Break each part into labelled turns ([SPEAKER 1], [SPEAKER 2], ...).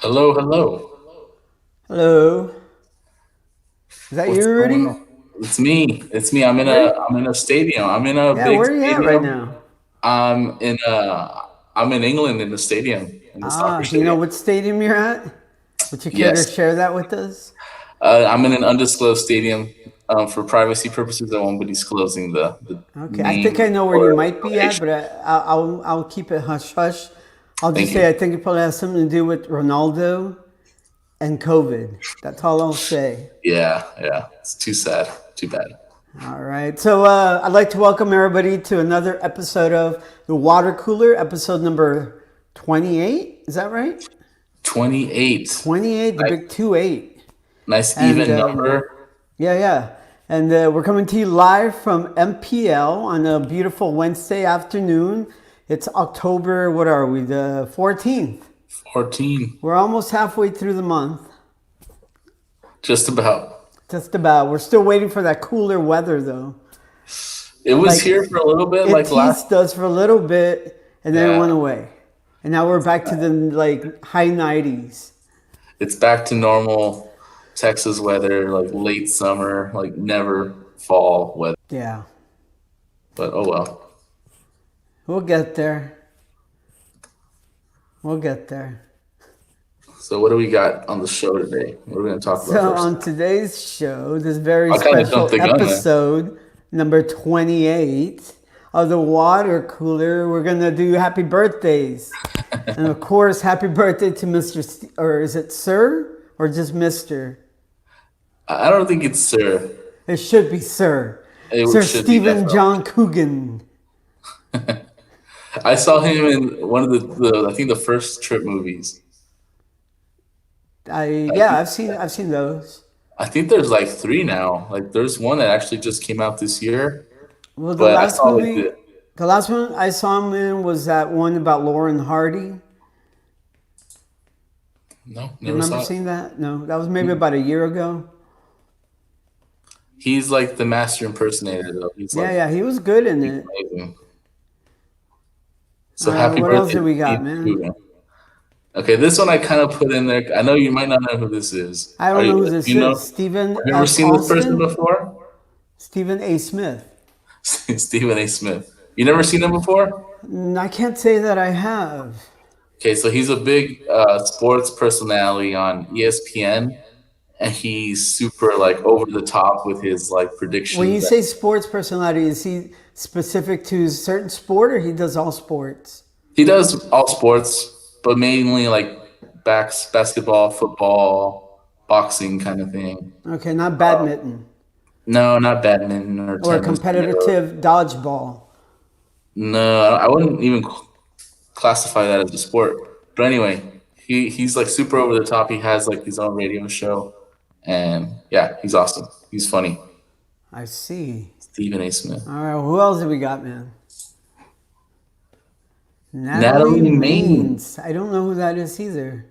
[SPEAKER 1] Hello, hello.
[SPEAKER 2] Hello. Is that you,
[SPEAKER 1] What's going on?
[SPEAKER 2] Rudy?
[SPEAKER 1] It's me. It's me. I'm in
[SPEAKER 2] Where?
[SPEAKER 1] a I'm in a stadium. I'm in a
[SPEAKER 2] Yeah,
[SPEAKER 1] big
[SPEAKER 2] where are you at right
[SPEAKER 1] stadium.
[SPEAKER 2] now?
[SPEAKER 1] I'm in England in the stadium, in the soccer
[SPEAKER 2] Do you know
[SPEAKER 1] stadium.
[SPEAKER 2] what stadium you're at? Would you care to
[SPEAKER 1] Yes.
[SPEAKER 2] share that with us?
[SPEAKER 1] I'm in an undisclosed stadium. For privacy purposes, I won't be disclosing the
[SPEAKER 2] Okay, I think
[SPEAKER 1] name
[SPEAKER 2] I know where you
[SPEAKER 1] or
[SPEAKER 2] might be at,
[SPEAKER 1] location.
[SPEAKER 2] but I'll keep it hush hush. I'll
[SPEAKER 1] Thank
[SPEAKER 2] just
[SPEAKER 1] you.
[SPEAKER 2] say I think it probably has something to do with Ronaldo and COVID. That's all I'll say.
[SPEAKER 1] Yeah, yeah. It's too sad. Too bad.
[SPEAKER 2] All right. So I'd like to welcome everybody to another episode of the Water Cooler, episode number 28. Is that right?
[SPEAKER 1] 28.
[SPEAKER 2] 28, the
[SPEAKER 1] Nice,
[SPEAKER 2] big 2-8.
[SPEAKER 1] nice
[SPEAKER 2] And
[SPEAKER 1] even number.
[SPEAKER 2] Yeah, yeah. And we're coming to you live from MPL on a beautiful Wednesday afternoon. It's October, what are we, the 14th?
[SPEAKER 1] 14.
[SPEAKER 2] We're almost halfway through the month.
[SPEAKER 1] Just about.
[SPEAKER 2] Just about. We're still waiting for that cooler weather, though.
[SPEAKER 1] It was
[SPEAKER 2] Like,
[SPEAKER 1] here for a little bit,
[SPEAKER 2] it
[SPEAKER 1] like last.
[SPEAKER 2] teased us for a little bit, and then it
[SPEAKER 1] Yeah.
[SPEAKER 2] went away. And now we're back to the, like, high 90s.
[SPEAKER 1] It's back to normal Texas weather, like late summer, like never fall weather.
[SPEAKER 2] Yeah.
[SPEAKER 1] But oh well.
[SPEAKER 2] We'll get there. We'll get there.
[SPEAKER 1] So what do we got on the show today? What are we going to talk about
[SPEAKER 2] So,
[SPEAKER 1] first?
[SPEAKER 2] on today's show, this very
[SPEAKER 1] I kind of jumped
[SPEAKER 2] special
[SPEAKER 1] the gun there.
[SPEAKER 2] episode, number 28 of the Water Cooler, we're going to do happy birthdays. And of course, happy birthday to Mr. Or is it Sir or just Mr.?
[SPEAKER 1] I don't think it's Sir.
[SPEAKER 2] It should be Sir.
[SPEAKER 1] It
[SPEAKER 2] Sir
[SPEAKER 1] should be
[SPEAKER 2] Stephen
[SPEAKER 1] definitely.
[SPEAKER 2] John Coogan.
[SPEAKER 1] I saw him in one of the I think the first Trip movies. I
[SPEAKER 2] Yeah,
[SPEAKER 1] think
[SPEAKER 2] I've seen those.
[SPEAKER 1] I think there's like three now. Like there's one that actually just came out this year,
[SPEAKER 2] Well, the
[SPEAKER 1] but I
[SPEAKER 2] last
[SPEAKER 1] saw like
[SPEAKER 2] movie, the last one I saw him in was that one about Lauren Hardy.
[SPEAKER 1] no,
[SPEAKER 2] You
[SPEAKER 1] never
[SPEAKER 2] remember
[SPEAKER 1] saw it.
[SPEAKER 2] seeing that? No, that was maybe about a year ago.
[SPEAKER 1] He's like the master impersonator though. He's
[SPEAKER 2] Yeah,
[SPEAKER 1] like
[SPEAKER 2] yeah, he was good in
[SPEAKER 1] he's
[SPEAKER 2] it.
[SPEAKER 1] amazing.
[SPEAKER 2] All
[SPEAKER 1] So
[SPEAKER 2] right,
[SPEAKER 1] happy
[SPEAKER 2] what else
[SPEAKER 1] birthday
[SPEAKER 2] do
[SPEAKER 1] to
[SPEAKER 2] we got,
[SPEAKER 1] Steve
[SPEAKER 2] man?
[SPEAKER 1] Coogan. Okay, this one I kind of put in there. I know you might not know who this is.
[SPEAKER 2] I
[SPEAKER 1] Are
[SPEAKER 2] don't
[SPEAKER 1] you?
[SPEAKER 2] know who
[SPEAKER 1] Do
[SPEAKER 2] this
[SPEAKER 1] you know?
[SPEAKER 2] is.
[SPEAKER 1] Have
[SPEAKER 2] Stephen
[SPEAKER 1] you ever
[SPEAKER 2] F.
[SPEAKER 1] seen this person
[SPEAKER 2] Austin?
[SPEAKER 1] before?
[SPEAKER 2] Stephen A. Smith.
[SPEAKER 1] Stephen A. Smith. You never seen him before?
[SPEAKER 2] I can't say that I have.
[SPEAKER 1] Okay, so he's a big sports personality on ESPN, and he's super like over the top with his like
[SPEAKER 2] When
[SPEAKER 1] predictions.
[SPEAKER 2] you say sports personality, is he specific to a certain sport or he does all sports?
[SPEAKER 1] He does all sports, but mainly like basketball, football, boxing kind of thing.
[SPEAKER 2] Okay, not badminton
[SPEAKER 1] No, not badminton or
[SPEAKER 2] or
[SPEAKER 1] tennis. No,
[SPEAKER 2] competitive dodgeball.
[SPEAKER 1] no, I wouldn't even classify that as a sport. But anyway, he's like super over the top. He has like his own radio show, and yeah, he's awesome. He's funny.
[SPEAKER 2] I see.
[SPEAKER 1] Stephen A. Smith.
[SPEAKER 2] All right, who else do we got, man? Natalie
[SPEAKER 1] Natalie Maine.
[SPEAKER 2] Maines. I don't know who that is either.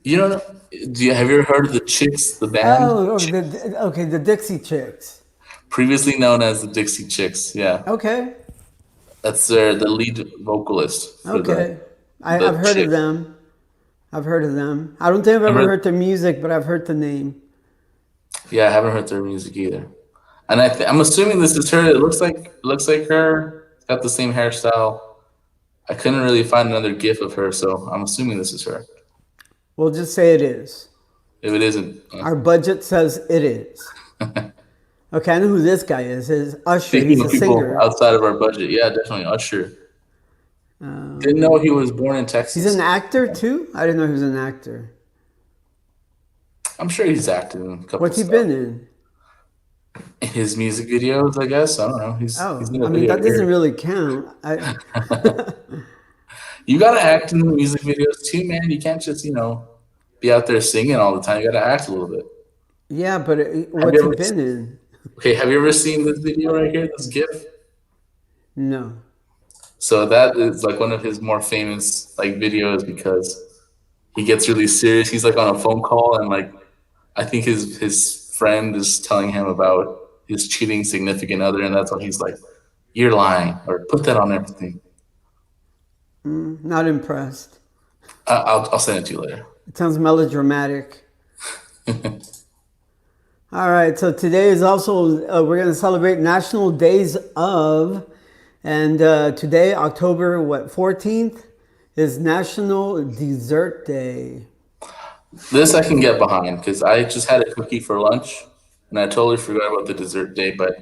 [SPEAKER 1] You don't know? Have you ever heard of the Chicks, the band?
[SPEAKER 2] Okay, the Dixie Chicks.
[SPEAKER 1] Previously known as the Dixie Chicks. Yeah,
[SPEAKER 2] Okay,
[SPEAKER 1] that's the lead vocalist for
[SPEAKER 2] okay. I've
[SPEAKER 1] the
[SPEAKER 2] heard of
[SPEAKER 1] Chicks.
[SPEAKER 2] them. I've heard of them. I don't think I've ever
[SPEAKER 1] Remember?
[SPEAKER 2] heard their music, but I've heard the name.
[SPEAKER 1] Yeah, I haven't heard their music either. And I'm assuming this is her. It looks like her. It's got the same hairstyle. I couldn't really find another GIF of her, so I'm assuming this is her.
[SPEAKER 2] We'll just say it is.
[SPEAKER 1] If it isn't,
[SPEAKER 2] Our budget says it is. Okay, I know who this guy is. Is Usher.
[SPEAKER 1] speaking
[SPEAKER 2] He's a
[SPEAKER 1] of people
[SPEAKER 2] singer.
[SPEAKER 1] outside of our budget, yeah, definitely Usher. Didn't know he was born in
[SPEAKER 2] He's an
[SPEAKER 1] Texas.
[SPEAKER 2] actor too. I didn't know he was an actor.
[SPEAKER 1] I'm sure he's acted in a couple
[SPEAKER 2] What's he
[SPEAKER 1] stuff.
[SPEAKER 2] been in?
[SPEAKER 1] His music videos, I guess. I don't know. He's
[SPEAKER 2] Oh,
[SPEAKER 1] in a
[SPEAKER 2] I mean
[SPEAKER 1] video
[SPEAKER 2] that doesn't
[SPEAKER 1] here.
[SPEAKER 2] really count.
[SPEAKER 1] You gotta act in the music videos too, man. You can't just be out there singing all the time. You gotta act a little bit.
[SPEAKER 2] Yeah, but
[SPEAKER 1] Have you
[SPEAKER 2] what's he
[SPEAKER 1] ever?
[SPEAKER 2] been in?
[SPEAKER 1] Okay, have you ever seen this video right here? This GIF.
[SPEAKER 2] No.
[SPEAKER 1] So that is like one of his more famous like videos because he gets really serious. He's like on a phone call and like I think his friend is telling him about his cheating significant other, and that's why he's like, "You're lying," or "Put that on everything."
[SPEAKER 2] Not impressed.
[SPEAKER 1] I'll send it to you later.
[SPEAKER 2] It sounds melodramatic. All right, so today is also, we're going to celebrate National Days of, and today, October, 14th, is National Dessert Day.
[SPEAKER 1] This I can get behind because I just had a cookie for lunch and I totally forgot about the dessert day, but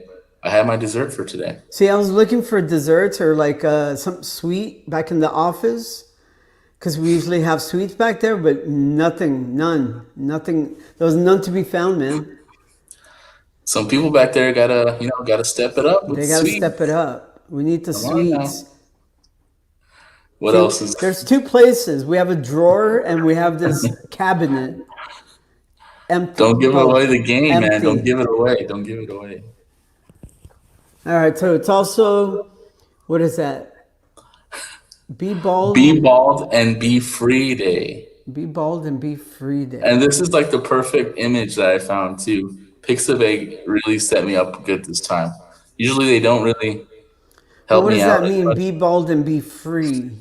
[SPEAKER 1] I had my dessert for today.
[SPEAKER 2] See, I was looking for desserts or like something sweet back in the office because we usually have sweets back there, but nothing. There was none to be found, man.
[SPEAKER 1] Some people back there gotta step it up with
[SPEAKER 2] They got to
[SPEAKER 1] sweet.
[SPEAKER 2] step it up. We need the
[SPEAKER 1] Come on now.
[SPEAKER 2] sweets.
[SPEAKER 1] What
[SPEAKER 2] See,
[SPEAKER 1] else is
[SPEAKER 2] there's two places. We have a drawer and we have this cabinet. Empty,
[SPEAKER 1] Don't give away
[SPEAKER 2] both.
[SPEAKER 1] the game, man. Don't
[SPEAKER 2] Empty.
[SPEAKER 1] give it away. Don't give it away.
[SPEAKER 2] All right, so it's also, what is that? Be
[SPEAKER 1] Be
[SPEAKER 2] bald,
[SPEAKER 1] bald and be free day.
[SPEAKER 2] be bald and be free day.
[SPEAKER 1] And this is like the perfect image that I found too. Pixabay really set me up good this time. Usually they don't really
[SPEAKER 2] But
[SPEAKER 1] help
[SPEAKER 2] what
[SPEAKER 1] me
[SPEAKER 2] does
[SPEAKER 1] out
[SPEAKER 2] that
[SPEAKER 1] as
[SPEAKER 2] mean?
[SPEAKER 1] much.
[SPEAKER 2] Be bald and be free.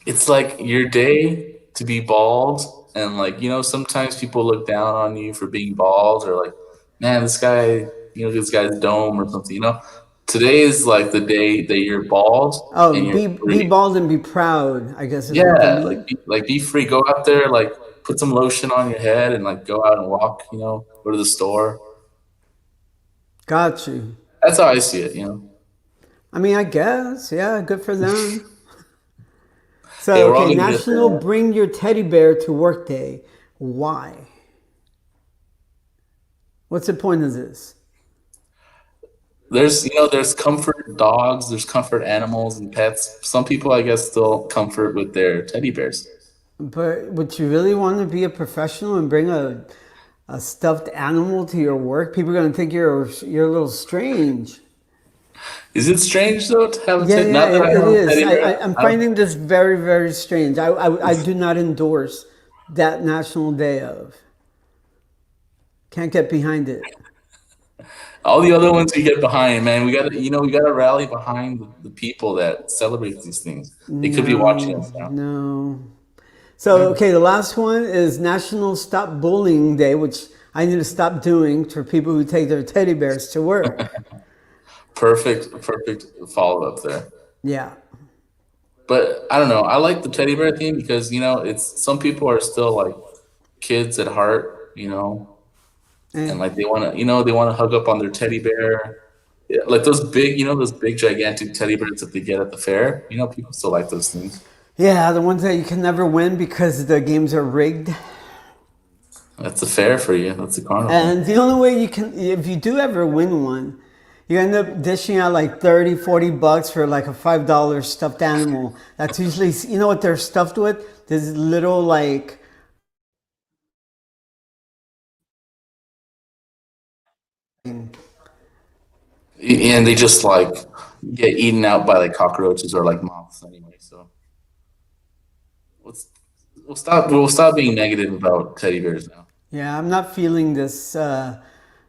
[SPEAKER 1] It's like your day to be bald, and like sometimes people look down on you for being bald, or like, man, this guy's dome or something. Today is like the day that you're bald and
[SPEAKER 2] Oh,
[SPEAKER 1] you're
[SPEAKER 2] be
[SPEAKER 1] free.
[SPEAKER 2] bald and be proud, I guess is what they
[SPEAKER 1] Yeah,
[SPEAKER 2] mean.
[SPEAKER 1] like be free. Go out there, like put some lotion on your head, and like go out and walk. Go to the store.
[SPEAKER 2] Got you.
[SPEAKER 1] That's how I see it.
[SPEAKER 2] I mean, I guess. Yeah, good for them.
[SPEAKER 1] Hey,
[SPEAKER 2] So,
[SPEAKER 1] we're all
[SPEAKER 2] okay,
[SPEAKER 1] gonna get
[SPEAKER 2] National
[SPEAKER 1] there.
[SPEAKER 2] Bring Your Teddy Bear to Work Day. Why? What's the point of this?
[SPEAKER 1] There's comfort dogs, there's comfort animals and pets. Some people, I guess, still comfort with their teddy bears.
[SPEAKER 2] But would you really want to be a professional and bring a stuffed animal to your work? People are going to think you're a little strange.
[SPEAKER 1] Is it strange though to have a
[SPEAKER 2] Yeah,
[SPEAKER 1] teddy?
[SPEAKER 2] yeah,
[SPEAKER 1] Not that I
[SPEAKER 2] it
[SPEAKER 1] have a
[SPEAKER 2] is.
[SPEAKER 1] teddy bear.
[SPEAKER 2] I'm finding this very, very strange. I do not endorse that National Day of. Can't get behind it.
[SPEAKER 1] All the other ones we get behind, man. We gotta rally behind the people that celebrate these things. They could be watching
[SPEAKER 2] No,
[SPEAKER 1] us now.
[SPEAKER 2] no. So, okay, the last one is National Stop Bullying Day, which I need to stop doing for people who take their teddy bears to work.
[SPEAKER 1] Perfect follow up there.
[SPEAKER 2] Yeah.
[SPEAKER 1] But I don't know. I like the teddy bear thing because it's some people are still like kids at heart, and
[SPEAKER 2] And
[SPEAKER 1] like they want to hug up on their teddy bear. Yeah, like those big gigantic teddy bears that they get at the fair. People still like those things.
[SPEAKER 2] yeah, the ones that you can never win because the games are rigged.
[SPEAKER 1] That's the fair for you. That's the carnival.
[SPEAKER 2] And the only way you can, if you do ever win one, you end up dishing out like 30, $40 for like a $5 stuffed animal. That's usually, you know what they're stuffed with? This little like,
[SPEAKER 1] And they just like get eaten out by like cockroaches or like moths anyway. So let's we'll stop being negative about teddy bears now.
[SPEAKER 2] yeah, I'm not feeling this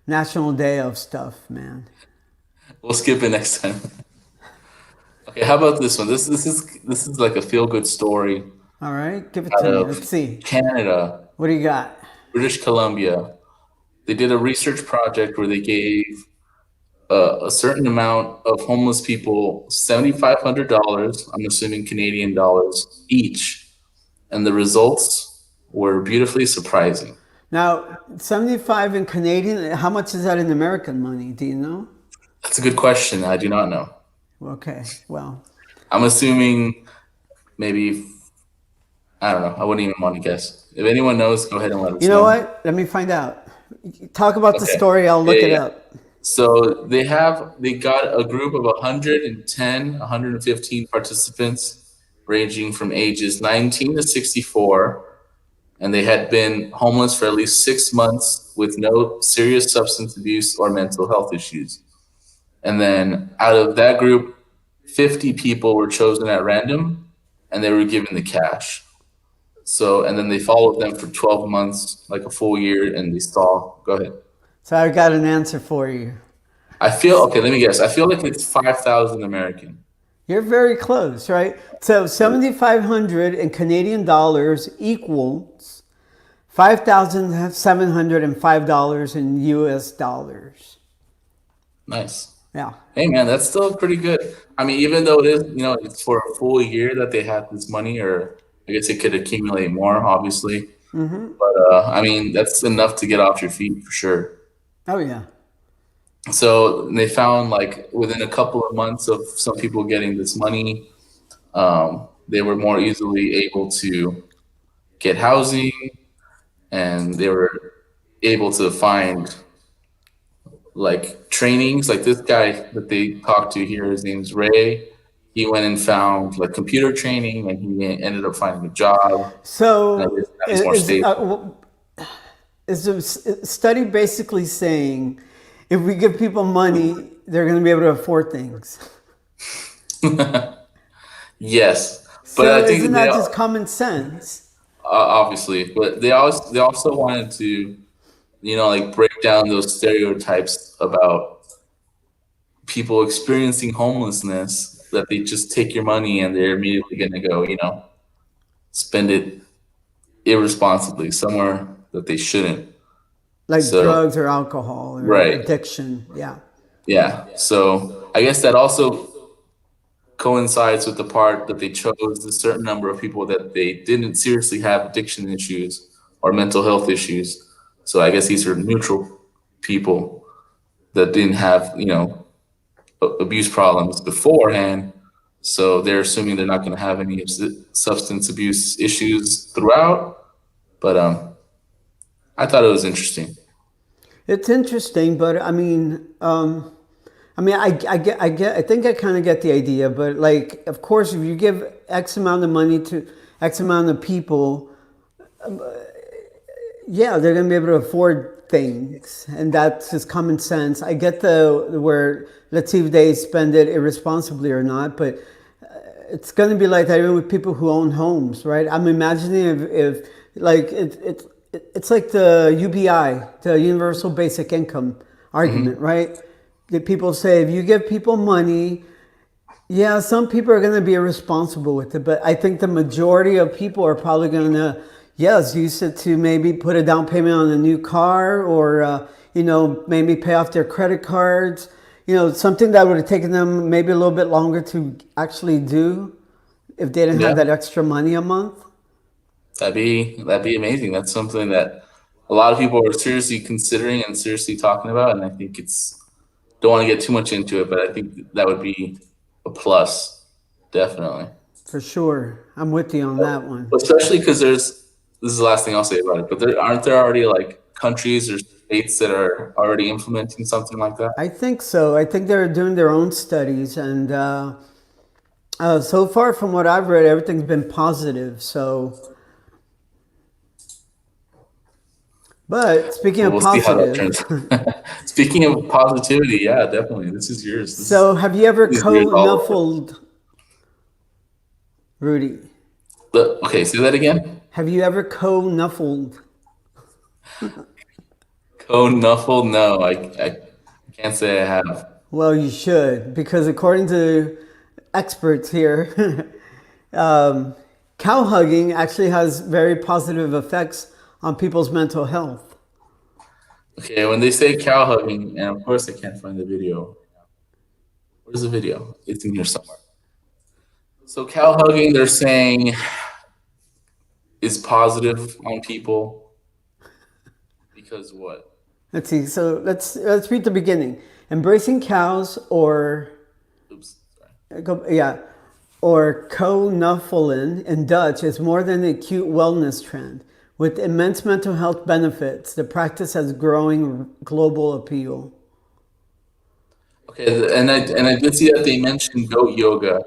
[SPEAKER 2] National Day of stuff, man.
[SPEAKER 1] We'll skip it next time. Okay, how about this one? This is like a feel good story
[SPEAKER 2] All right, give it
[SPEAKER 1] out
[SPEAKER 2] to me.
[SPEAKER 1] of
[SPEAKER 2] Let's see.
[SPEAKER 1] Canada,
[SPEAKER 2] What do you got?
[SPEAKER 1] British Columbia. They did a research project where they gave a certain amount of homeless people $7,500. I'm assuming Canadian dollars each, and the results were beautifully surprising.
[SPEAKER 2] Now, 75 in Canadian, how much is that in American money? Do you know?
[SPEAKER 1] That's a good question. I do not know.
[SPEAKER 2] Okay, well,
[SPEAKER 1] I'm assuming maybe I don't know. I wouldn't even want to guess. If anyone knows, go ahead and let us
[SPEAKER 2] you know
[SPEAKER 1] know.
[SPEAKER 2] what? Let me find out. Talk about the
[SPEAKER 1] Okay.
[SPEAKER 2] story, I'll
[SPEAKER 1] Yeah,
[SPEAKER 2] look
[SPEAKER 1] yeah,
[SPEAKER 2] it
[SPEAKER 1] yeah.
[SPEAKER 2] up.
[SPEAKER 1] So they got a group of 110, 115 participants ranging from ages 19 to 64, and they had been homeless for at least 6 months with no serious substance abuse or mental health issues. And then out of that group, 50 people were chosen at random and they were given the cash. So, and then they followed them for 12 months, like a full year, and they saw, go ahead.
[SPEAKER 2] So I got an answer for you.
[SPEAKER 1] Okay, let me guess. I feel like it's 5,000 American.
[SPEAKER 2] You're very close, right? So 7,500 in Canadian dollars equals $5,705 in US dollars.
[SPEAKER 1] Nice.
[SPEAKER 2] Yeah.
[SPEAKER 1] Hey man, that's still pretty good. I mean, even though it is, it's for a full year that they have this money, or I guess it could accumulate more, obviously. But I mean, that's enough to get off your feet for sure.
[SPEAKER 2] Oh yeah.
[SPEAKER 1] So they found like within a couple of months of some people getting this money, they were more easily able to get housing, and they were able to find like trainings. Like this guy that they talked to here, his name's Ray. He went and found like computer training, and he ended up finding a job. And I
[SPEAKER 2] So
[SPEAKER 1] guess that was more stable.
[SPEAKER 2] is the study basically saying if we give people money, they're going to be able to afford things?
[SPEAKER 1] Yes, but
[SPEAKER 2] So
[SPEAKER 1] I think
[SPEAKER 2] isn't
[SPEAKER 1] they
[SPEAKER 2] that just common sense?
[SPEAKER 1] obviously, but they also wanted to, like break down those stereotypes about people experiencing homelessness, that they just take your money and they're immediately going to go, spend it irresponsibly somewhere that they shouldn't.
[SPEAKER 2] Like
[SPEAKER 1] So,
[SPEAKER 2] drugs or alcohol or
[SPEAKER 1] right.
[SPEAKER 2] addiction. Yeah.
[SPEAKER 1] Yeah. So I guess that also coincides with the part that they chose a certain number of people that they didn't seriously have addiction issues or mental health issues. So I guess these are neutral people that didn't have, abuse problems beforehand. So they're assuming they're not going to have any substance abuse issues throughout. But I thought it was interesting.
[SPEAKER 2] It's interesting, but I think I kind of get the idea, but like, of course, if you give X amount of money to X amount of people, yeah, they're going to be able to afford things, and that's just common sense. I get where let's see if they spend it irresponsibly or not, but it's going to be like that even with people who own homes, right? I'm imagining if like it's like the UBI, the Universal Basic Income argument, right? That people say if you give people money, yeah, some people are going to be irresponsible with it, but I think the majority of people are probably going to, yes, use it to maybe put a down payment on a new car, or maybe pay off their credit cards. Something that would have taken them maybe a little bit longer to actually do if they didn't
[SPEAKER 1] Yeah,
[SPEAKER 2] have that extra money a month.
[SPEAKER 1] that'd be amazing. That's something that a lot of people are seriously considering and seriously talking about, and I think it's don't want to get too much into it, but I think that would be a plus, definitely.
[SPEAKER 2] For sure. I'm with you on that one.
[SPEAKER 1] Especially because this is the last thing I'll say about it, but aren't there already like countries or states that are already implementing something like that?
[SPEAKER 2] I think so. I think they're doing their own studies, and so far from what I've read, everything's been positive. So, but speaking
[SPEAKER 1] But
[SPEAKER 2] of
[SPEAKER 1] we'll see how that
[SPEAKER 2] positive,
[SPEAKER 1] turns. Speaking of positivity, yeah, definitely. This is yours.
[SPEAKER 2] so have you ever
[SPEAKER 1] This is yours all over.
[SPEAKER 2] co-nuffled, Rudy?
[SPEAKER 1] Okay, say that again.
[SPEAKER 2] Have you ever co-nuffled?
[SPEAKER 1] Co-nuffle? No, I can't say I have.
[SPEAKER 2] Well, you should, because according to experts here, cow hugging actually has very positive effects on people's mental health.
[SPEAKER 1] Okay, when they say cow hugging, and of course I can't find the video. Where's the video? It's in here somewhere. So cow hugging, they're saying, is positive on people because what?
[SPEAKER 2] Let's see. So let's read the beginning. Embracing cows, or
[SPEAKER 1] Oops, sorry.
[SPEAKER 2] yeah, or co-nuffelen in Dutch, is more than an acute wellness trend. With immense mental health benefits, the practice has growing global appeal.
[SPEAKER 1] Okay, and I did see that they mentioned goat yoga.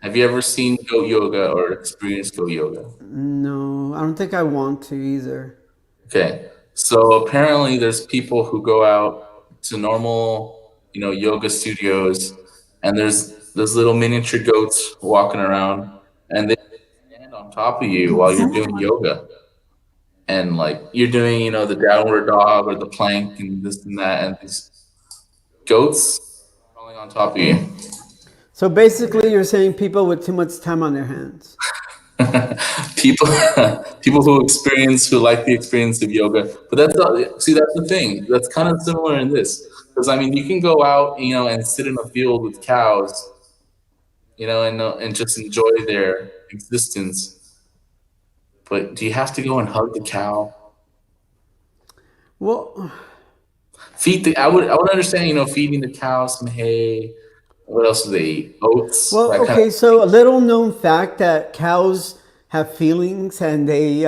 [SPEAKER 1] Have you ever seen goat yoga or experienced goat yoga?
[SPEAKER 2] No, I don't think I want to either.
[SPEAKER 1] Okay, so apparently there's people who go out to normal, yoga studios, and there's little miniature goats walking around, and they stand on top of you while you're doing yoga, and like you're doing, the downward dog or the plank and this and that, and these goats crawling on top of you.
[SPEAKER 2] So basically, you're saying people with too much time on their hands.
[SPEAKER 1] people people who like the experience of yoga. But that's not, see, that's the thing. That's kind of similar in this, because I mean, you can go out, and sit in a field with cows, and just enjoy their existence. But do you have to go and hug the cow?
[SPEAKER 2] Well,
[SPEAKER 1] Feed the I would understand, feeding the cow some hay. What else do they eat? Oats,
[SPEAKER 2] well,
[SPEAKER 1] that kind
[SPEAKER 2] okay.
[SPEAKER 1] of.
[SPEAKER 2] So a little known fact that cows have feelings, and they,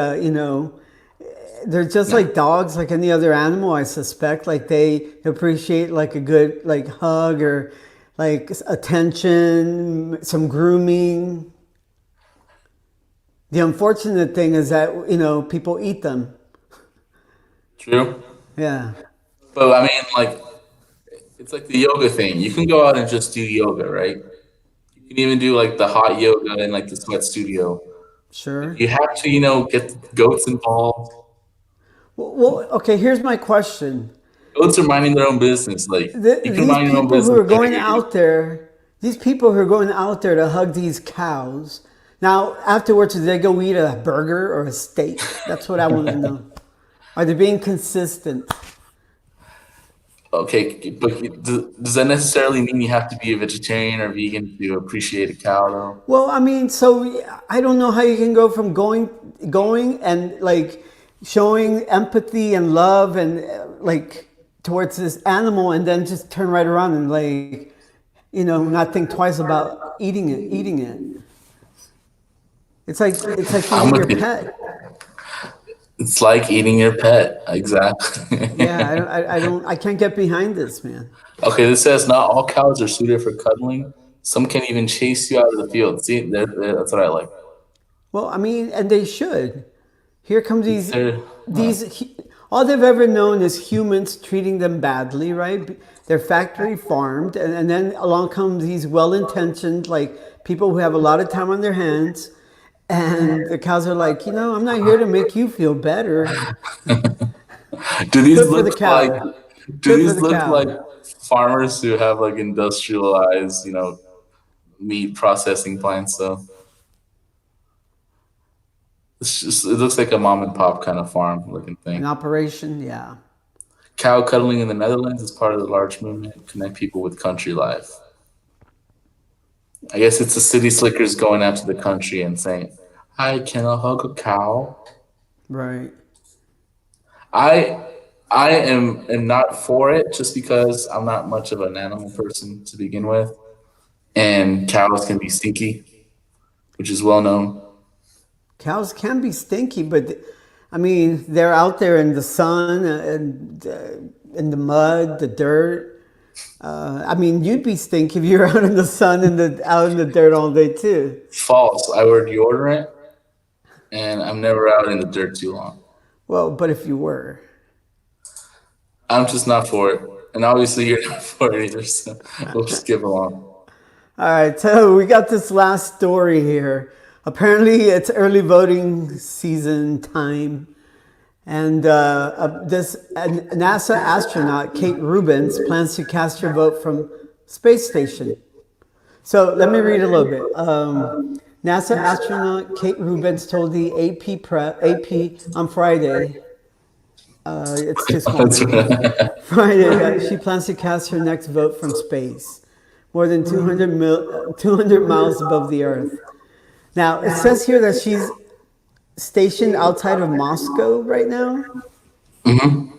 [SPEAKER 2] they're just like dogs, like any other animal. I suspect, like they appreciate like a good like hug or like attention, some grooming. The unfortunate thing is that people eat them.
[SPEAKER 1] True.
[SPEAKER 2] Yeah.
[SPEAKER 1] But I mean, like, it's like the yoga thing. You can go out and just do yoga, right? You can even do like the hot yoga in like the sweat studio.
[SPEAKER 2] Sure.
[SPEAKER 1] You have to, get the goats involved.
[SPEAKER 2] Well, okay. Here's my question.
[SPEAKER 1] Goats are minding their own business. Like, you can
[SPEAKER 2] These
[SPEAKER 1] mind your own
[SPEAKER 2] people who
[SPEAKER 1] business.
[SPEAKER 2] are going out there, these people who are going out there to hug these cows. Now, afterwards, do they go eat a burger or a steak? That's what I want to know. Are they being consistent?
[SPEAKER 1] Okay, but does that necessarily mean you have to be a vegetarian or vegan to appreciate a cow, though?
[SPEAKER 2] Well, I mean, so I don't know how you can go from going and like showing empathy and love and like towards this animal, and then just turn right around and like, not think twice about eating it. It's like
[SPEAKER 1] I'm
[SPEAKER 2] eating your
[SPEAKER 1] with you.
[SPEAKER 2] pet.
[SPEAKER 1] It's like eating your pet. Exactly.
[SPEAKER 2] Yeah, I can't get behind this, man.
[SPEAKER 1] Okay, this says not all cows are suited for cuddling. Some can even chase you out of the field. See, that's what I like.
[SPEAKER 2] Well, I mean, and they should. Here comes
[SPEAKER 1] They're,
[SPEAKER 2] all they've ever known is humans treating them badly, right? They're factory farmed, and then along comes these well-intentioned, like people who have a lot of time on their hands, and the cows are like, I'm not here to make you feel better.
[SPEAKER 1] do these
[SPEAKER 2] Good for the
[SPEAKER 1] look like
[SPEAKER 2] cow.
[SPEAKER 1] do
[SPEAKER 2] Good for
[SPEAKER 1] these
[SPEAKER 2] the
[SPEAKER 1] look like
[SPEAKER 2] cow.
[SPEAKER 1] farmers who have like industrialized, meat processing plants though? It looks like a mom and pop kind of farm looking
[SPEAKER 2] An
[SPEAKER 1] thing.
[SPEAKER 2] operation, yeah.
[SPEAKER 1] Cow cuddling in the Netherlands is part of the large movement to connect people with country life. I guess it's the city slickers going out to the country and saying, "Hi, can I hug a cow?"
[SPEAKER 2] Right.
[SPEAKER 1] I I am not for it just because I'm not much of an animal person to begin with, and cows can be stinky, which is well known.
[SPEAKER 2] Cows can be stinky, but I mean, they're out there in the sun and in the mud, the dirt. I mean, you'd be stinky if you were out in the sun and out in the dirt all day too.
[SPEAKER 1] False. I wear deodorant, and I'm never out in the dirt too long.
[SPEAKER 2] Well, but if you were,
[SPEAKER 1] I'm just not for it, and obviously you're not for it either. So we'll just give along.
[SPEAKER 2] all right. So we got this last story here. Apparently, it's early voting season time. And this NASA astronaut, Kate Rubins, plans to cast her vote from space station. So let me read a little bit. NASA astronaut Kate Rubins told the AP on Friday, it's too small
[SPEAKER 1] That's
[SPEAKER 2] for me,
[SPEAKER 1] right.
[SPEAKER 2] Friday, she plans to cast her next vote from space, more than 200 miles above the Earth. Now, it says here that she's stationed outside of Moscow right now.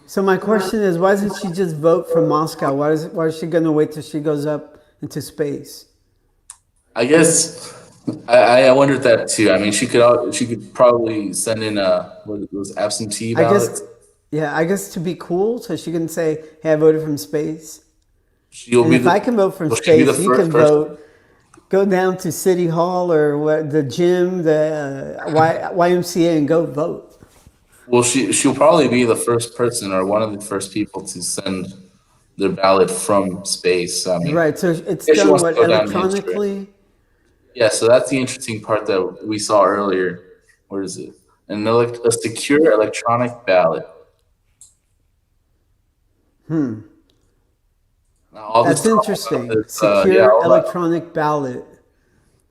[SPEAKER 2] So my question is, why doesn't she just vote from Moscow? Why is she going to wait till she goes up into space?
[SPEAKER 1] I guess I wondered that too. I mean, she could probably send in those absentee
[SPEAKER 2] I guess,
[SPEAKER 1] ballots.
[SPEAKER 2] yeah, I guess to be cool, so she can say, "Hey, I voted from space."
[SPEAKER 1] She'll
[SPEAKER 2] And
[SPEAKER 1] be
[SPEAKER 2] if
[SPEAKER 1] the
[SPEAKER 2] I can vote from
[SPEAKER 1] will she be the
[SPEAKER 2] space, you
[SPEAKER 1] first
[SPEAKER 2] can
[SPEAKER 1] person?
[SPEAKER 2] vote. Go down to City Hall or the gym, the YMCA, and go vote.
[SPEAKER 1] Well, she'll probably be the first person or one of the first people to send their ballot from space. I mean,
[SPEAKER 2] Right. So it's
[SPEAKER 1] if she
[SPEAKER 2] done
[SPEAKER 1] wants to
[SPEAKER 2] what
[SPEAKER 1] go down mainstream.
[SPEAKER 2] electronically.
[SPEAKER 1] Yeah, so that's the interesting part that we saw earlier. Where is it? A secure electronic ballot. Now, all this
[SPEAKER 2] That's
[SPEAKER 1] talk about
[SPEAKER 2] interesting.
[SPEAKER 1] this, yeah,
[SPEAKER 2] Secure electronic ballot.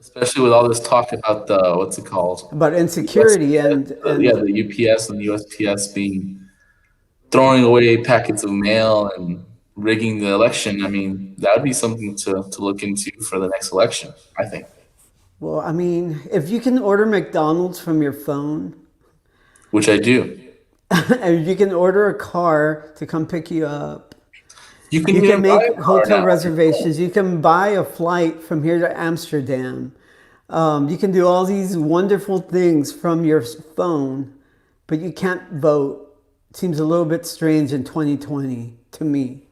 [SPEAKER 1] Especially with all this talk about the what's it called?
[SPEAKER 2] about insecurity
[SPEAKER 1] Yeah,
[SPEAKER 2] and
[SPEAKER 1] the UPS and the USPS being throwing away packets of mail and rigging the election. I mean, that would be something to look into for the next election, I think.
[SPEAKER 2] well, I mean, if you can order McDonald's from your phone,
[SPEAKER 1] Which I do.
[SPEAKER 2] and you can order a car to come pick you up,
[SPEAKER 1] You can
[SPEAKER 2] you
[SPEAKER 1] even
[SPEAKER 2] can
[SPEAKER 1] buy
[SPEAKER 2] make
[SPEAKER 1] a car
[SPEAKER 2] hotel
[SPEAKER 1] now.
[SPEAKER 2] reservations. You can buy a flight from here to Amsterdam. You can do all these wonderful things from your phone, but you can't vote. Seems a little bit strange in 2020 to me.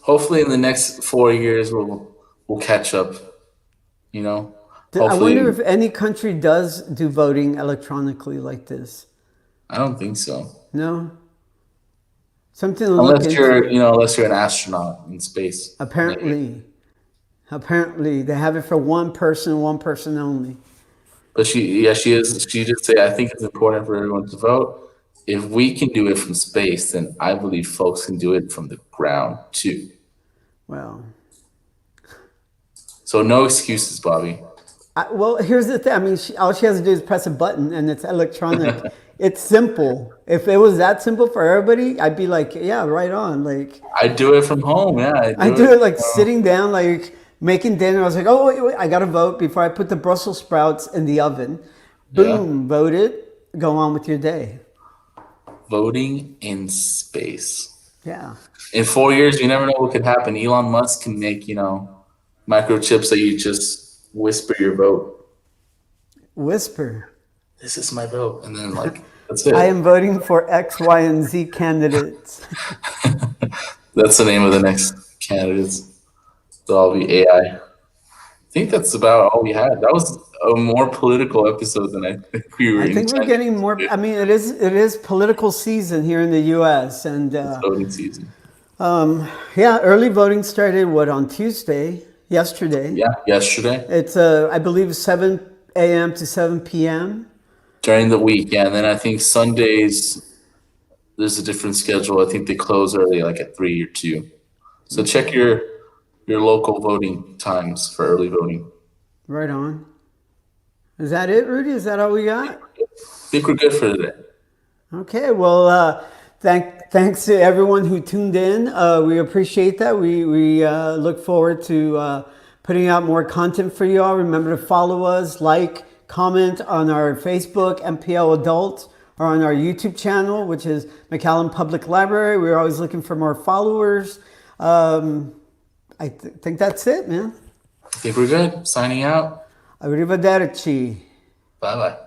[SPEAKER 1] Hopefully, in the next 4 years, we'll catch up. You know,
[SPEAKER 2] I wonder
[SPEAKER 1] hopefully.
[SPEAKER 2] if any country does do voting electronically like this.
[SPEAKER 1] I don't think so.
[SPEAKER 2] No? Something to look into.
[SPEAKER 1] Unless you're an astronaut in space.
[SPEAKER 2] Apparently, they have it for one person only.
[SPEAKER 1] But she is. She did say, I think it's important for everyone to vote. If we can do it from space, then I believe folks can do it from the ground too.
[SPEAKER 2] Well,
[SPEAKER 1] So no excuses, Bobby.
[SPEAKER 2] well, here's the thing. I mean, all she has to do is press a button, and it's electronic. It's simple. If it was that simple for everybody, I'd be like, yeah, right on. Like,
[SPEAKER 1] I do it from home. Yeah,
[SPEAKER 2] I do it like sitting down, like making dinner. I was like, oh, wait, I got to vote before I put the Brussels sprouts in the oven.
[SPEAKER 1] Yeah.
[SPEAKER 2] Boom, voted. Go on with your day.
[SPEAKER 1] Voting in space.
[SPEAKER 2] Yeah.
[SPEAKER 1] In 4 years, you never know what could happen. Elon Musk can make, microchips that you just whisper your vote.
[SPEAKER 2] Whisper.
[SPEAKER 1] This is my vote. And then, that's it.
[SPEAKER 2] I am voting for X, Y, and Z candidates.
[SPEAKER 1] That's the name of the next candidates. They'll all be AI. I think that's about all we had. That was a more political episode than I think we were
[SPEAKER 2] I think we're
[SPEAKER 1] intending
[SPEAKER 2] getting
[SPEAKER 1] to
[SPEAKER 2] more.
[SPEAKER 1] do.
[SPEAKER 2] I mean, it is political season here in the U.S. and
[SPEAKER 1] Voting season.
[SPEAKER 2] yeah, early voting started on Tuesday, yesterday.
[SPEAKER 1] Yeah, yesterday.
[SPEAKER 2] It's I believe 7 a.m. to 7 p.m.
[SPEAKER 1] During the week, yeah. And then I think Sundays, there's a different schedule. I think they close early, like at 3 or 2. So check your local voting times for early voting.
[SPEAKER 2] Right on. Is that it, Rudy? Is that all we got?
[SPEAKER 1] I think we're good for today.
[SPEAKER 2] Okay. Well, thanks to everyone who tuned in. We appreciate that. We look forward to putting out more content for you all. Remember to follow us, comment on our Facebook, MPL Adult, or on our YouTube channel, which is McAllen Public Library. We're always looking for more followers. I think that's it, man.
[SPEAKER 1] I think we're good. Signing out.
[SPEAKER 2] Arrivederci.
[SPEAKER 1] Bye bye.